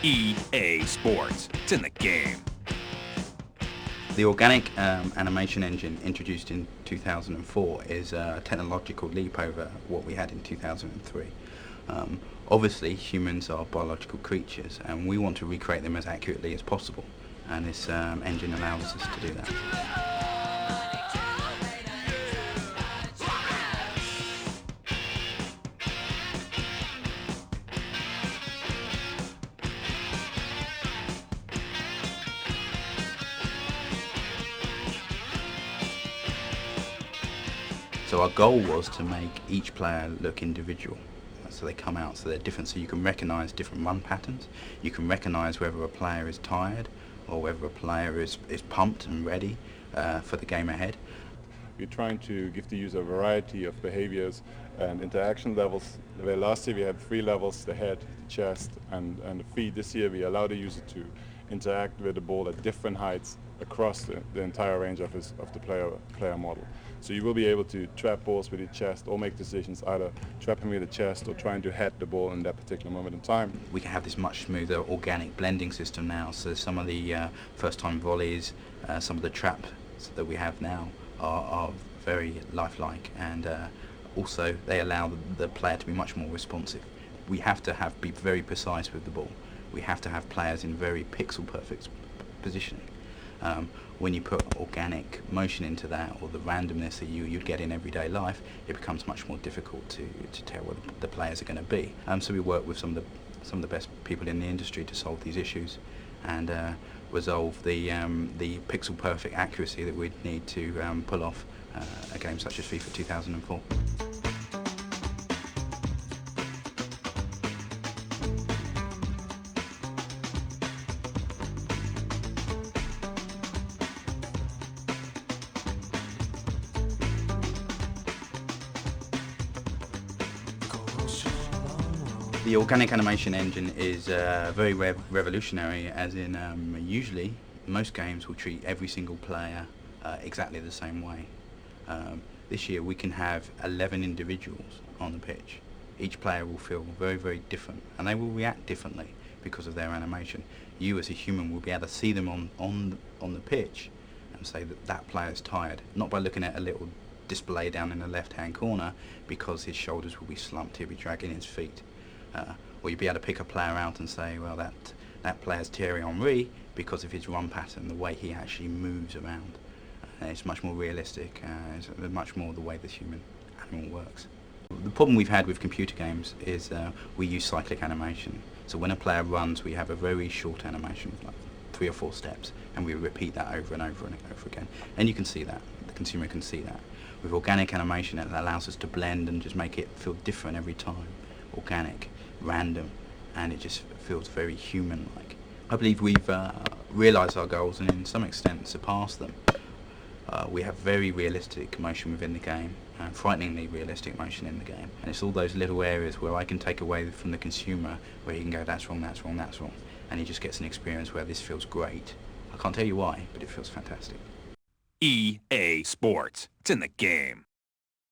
EA Sports. It's in the game. The organic animation engine introduced in 2004 is a technological leap over what we had in 2003. Obviously, humans are biological creatures and we want to recreate them as accurately as possible, and this engine allows us to do that. So our goal was to make each player look individual. So they come out, so they're different, so you can recognise different run patterns. You can recognise whether a player is tired or whether a player is pumped and ready for the game ahead. We're trying to give the user a variety of behaviors and interaction levels. Where last year we had 3 levels, the head, the chest and the feet. This year we allow the user to interact with the ball at different heights across the entire range of the player model. So you will be able to trap balls with your chest or make decisions either trapping with the chest or trying to head the ball in that particular moment in time. We can have this much smoother organic blending system now, so some of the first time volleys, some of the traps that we have now are very lifelike, and also they allow the player to be much more responsive. We have to be very precise with the ball. We have to have players in very pixel perfect positioning. When you put organic motion into that, or the randomness that you'd get in everyday life, it becomes much more difficult to tell what the players are going to be. So we work with some of the best people in the industry to solve these issues and resolve the pixel perfect accuracy that we'd need to pull off a game such as FIFA 2004. The organic animation engine is very revolutionary, as in usually most games will treat every single player exactly the same way. This year we can have 11 individuals on the pitch. Each player will feel very, very different, and they will react differently because of their animation. You as a human will be able to see them on the pitch and say that player is tired, not by looking at a little display down in the left-hand corner because his shoulders will be slumped, he'll be dragging his feet. Or you'd be able to pick a player out and say, well, that player's Thierry Henry because of his run pattern, the way he actually moves around. It's much more realistic, it's much more the way the human animal works. The problem we've had with computer games is we use cyclic animation. So when a player runs, we have a very short animation, like 3 or 4 steps, and we repeat that over and over and over again. And you can see that, the consumer can see that. With organic animation, it allows us to blend and just make it feel different every time. Organic, random, and it just feels very human-like. I believe we've realised our goals and in some extent surpassed them. We have very realistic motion within the game, frighteningly realistic motion in the game, and it's all those little areas where I can take away from the consumer where he can go, that's wrong, that's wrong, that's wrong, and he just gets an experience where this feels great. I can't tell you why, but it feels fantastic. EA Sports. It's in the game.